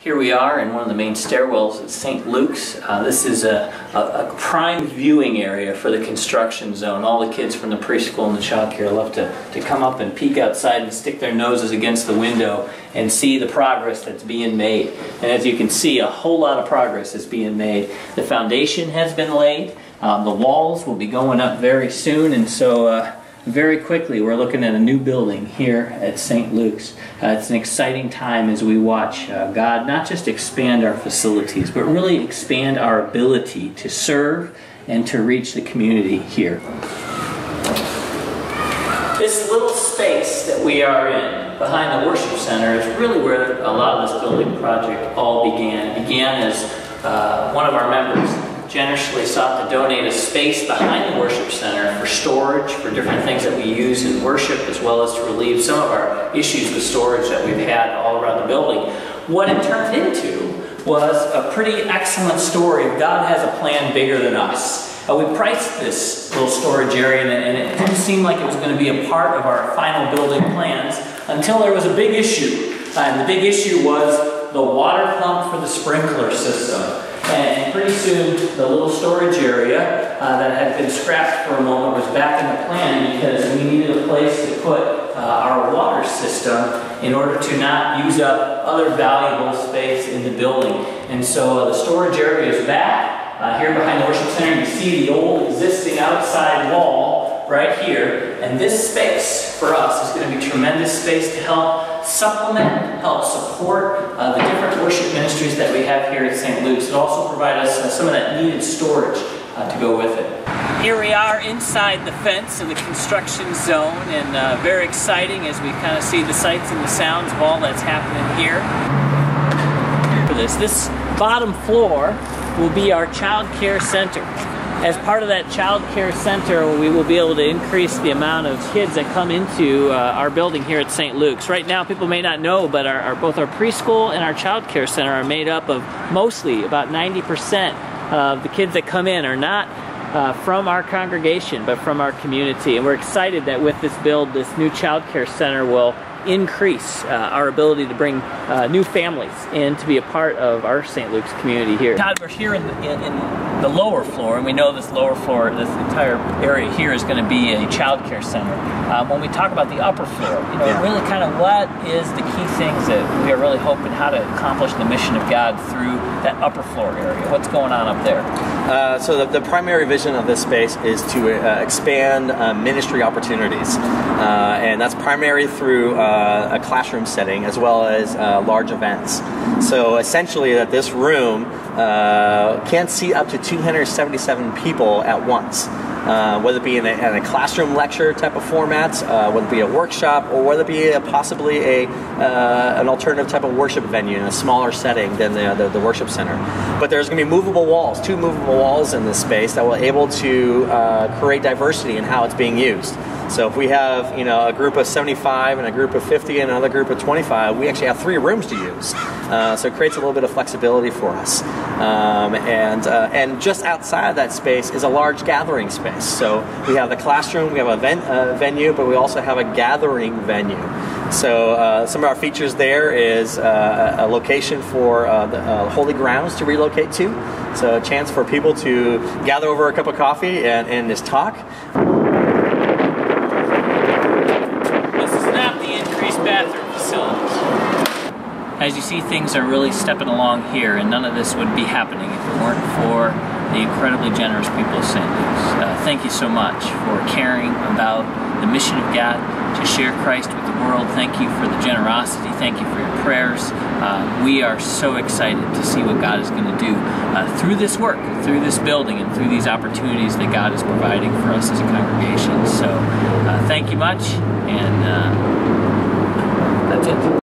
Here we are in one of the main stairwells at St. Luke's. This is a prime viewing area for the construction zone. All the kids from the preschool and the child care love to come up and peek outside and stick their noses against the window and see the progress that's being made. And as you can see, a whole lot of progress is being made. The foundation has been laid. The walls will be going up very soon, and so very quickly we're looking at a new building here at St. Luke's. It's an exciting time as we watch God not just expand our facilities, but really expand our ability to serve and to reach the community here. This little space that we are in behind the worship center is really where a lot of this building project all began. It began as one of our members generously sought to donate a space behind the worship center for storage, for different things that we use in worship, as well as to relieve some of our issues with storage that we've had all around the building. What it turned into was a pretty excellent story of God has a plan bigger than us. We priced this little storage area, and it didn't seem like it was going to be a part of our final building plans until there was a big issue. And the big issue was the water pump for the sprinkler system. And pretty soon, the little storage area that had been scrapped for a moment was back in the plan because we needed a place to put our water system in order to not use up other valuable space in the building. And so the storage area is back. Here behind the worship center, you see the old existing outside wall right here. And this space for us is going to be tremendous space to help supplement, help support the different worship ministries that we have here at St. Luke's. It also provides us some of that needed storage to go with it. Here we are inside the fence of the construction zone, and very exciting as we kind of see the sights and the sounds of all that's happening here. For this bottom floor will be our child care center. As part of that child care center, we will be able to increase the amount of kids that come into our building here at St. Luke's. Right now, people may not know, but both our preschool and our child care center are made up of mostly about 90% of the kids that come in are not from our congregation, but from our community. And we're excited that with this build, this new child care center will increase our ability to bring new families in to be a part of our St. Luke's community here. Todd, we're here in the lower floor, and we know this lower floor, this entire area here is going to be a child care center. When we talk about the upper floor, really kind of what is the key things that we are really hoping how to accomplish the mission of God through that upper floor area? What's going on up there? So the primary vision of this space is to expand ministry opportunities, and that's primary through a classroom setting as well as large events. So essentially that this room can seat up to 277 people at once, whether it be in a classroom lecture type of format, whether it be a workshop, or whether it be possibly an alternative type of worship venue in a smaller setting than the worship center. But there's going to be movable walls, 2 movable walls in this space that will be able to create diversity in how it's being used. So if we have a group of 75 and a group of 50 and another group of 25, we actually have 3 rooms to use. So it creates a little bit of flexibility for us. And just outside of that space is a large gathering space. So we have the classroom, we have a venue, but we also have a gathering venue. So some of our features there is a location for the Holy Grounds to relocate to. So a chance for people to gather over a cup of coffee and just talk. Bathroom facilities. As you see, things are really stepping along here, and none of this would be happening if it weren't for the incredibly generous people of St. Luke's. Thank you so much for caring about the mission of God to share Christ with the world. Thank you for the generosity. Thank you for your prayers. We are so excited to see what God is going to do through this work, through this building, and through these opportunities that God is providing for us as a congregation. So thank you much, and that's it.